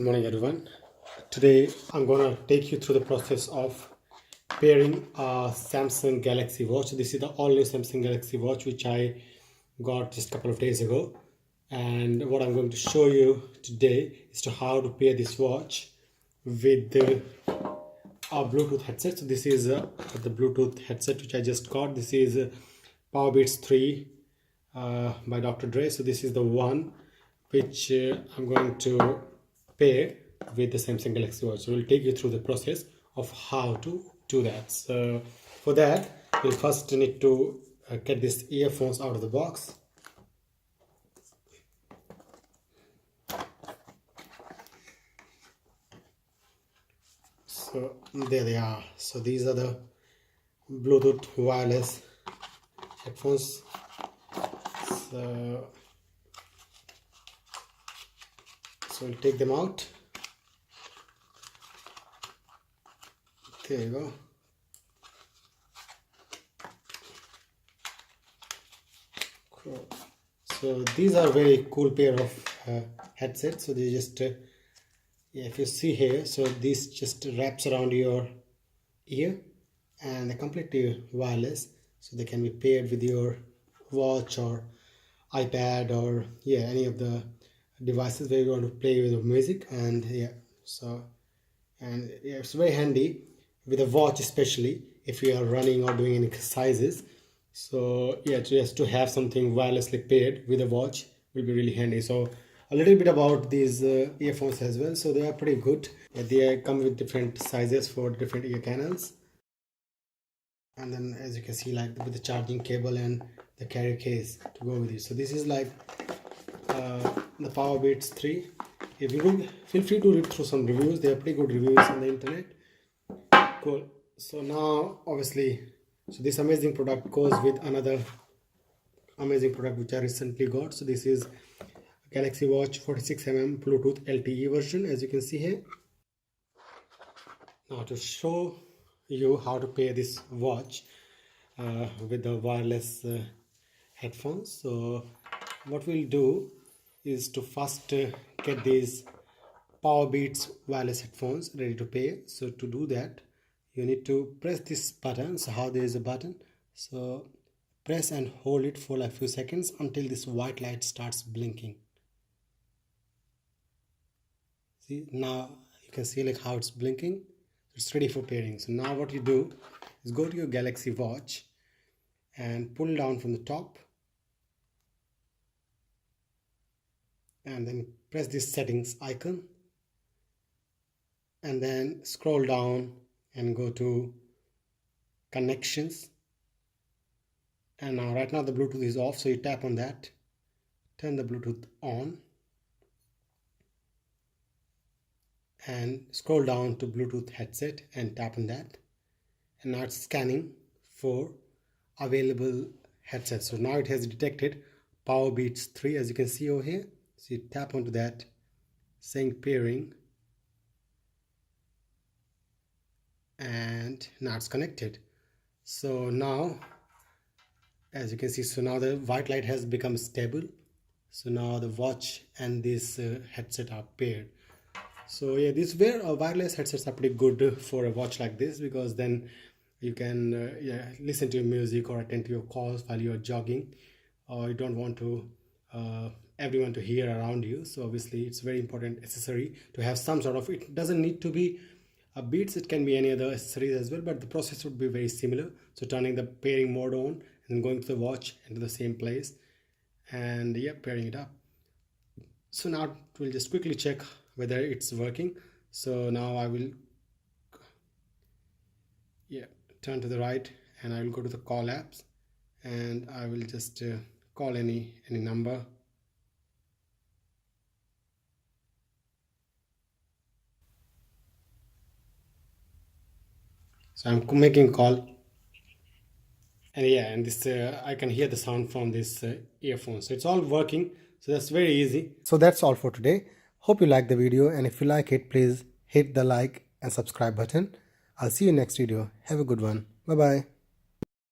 Good morning everyone. Today I'm gonna take you through the process of pairing a Samsung Galaxy Watch. This is the all-new Samsung Galaxy Watch which I got just a couple of days ago, and what I'm going to show you today is to how to pair this watch with a Bluetooth headset. So this is the Bluetooth headset which I just got. This is Powerbeats 3 by Dr. Dre. So this is the one which I'm going to pair with the Samsung Galaxy Watch. So we'll take you through the process of how to do that. So for that, we'll first need to get these earphones out of the box. So there they are. So these are the Bluetooth wireless headphones. So we'll take them out. There you go. Cool. So these are very cool pair of headsets. So they just if you see here, so this just wraps around your ear and they're completely wireless, so they can be paired with your watch or iPad or any of the devices where you want to play with music. And it's very handy with a watch, especially if you are running or doing any exercises. So just to have something wirelessly paired with a watch will be really handy. So a little bit about these earphones as well. So they are pretty good. They come with different sizes for different ear canals, and then as you can see, like with the charging cable and the carry case to go with it. So this is like the Powerbeats 3. If you read, feel free to read through some reviews. They are pretty good reviews on the internet. Cool. So now obviously, so this amazing product goes with another amazing product which I recently got. So this is Galaxy Watch 46mm Bluetooth LTE version, as you can see here. Now to show you how to pair this watch with the wireless headphones. So what we'll do is to first get these Powerbeats wireless headphones ready to pair. So to do that, you need to press this button. So how there is a button, so press and hold it for like a few seconds until this white light starts blinking. See, now you can see like how it's blinking. It's ready for pairing. So now what you do is go to your Galaxy Watch and pull down from the top, and then press this settings icon, and then scroll down and go to connections. And now right now the Bluetooth is off, so you tap on that, turn the Bluetooth on, and scroll down to Bluetooth headset and tap on that, and now it's scanning for available headsets. So now it has detected Powerbeats 3, as you can see over here. So you tap onto that saying pairing, and now it's connected. So now as you can see, so now the white light has become stable. So now the watch and this headset are paired. So these wireless headsets are pretty good for a watch like this, because then you can listen to your music or attend to your calls while you're jogging, or you don't want to everyone to hear around you. So obviously it's very important accessory to have some sort of, it doesn't need to be a Beats, it can be any other accessories as well, but the process would be very similar. So turning the pairing mode on and going to the watch into the same place, and pairing it up. So now we'll just quickly check whether it's working. So now I will turn to the right, and I will go to the call apps, and I will just call any number. So I'm making a call, and this I can hear the sound from this earphone. So it's all working. So that's very easy. So that's all for today. Hope you liked the video, and if you like it, please hit the like and subscribe button. I'll see you next video. Have a good one. Bye bye.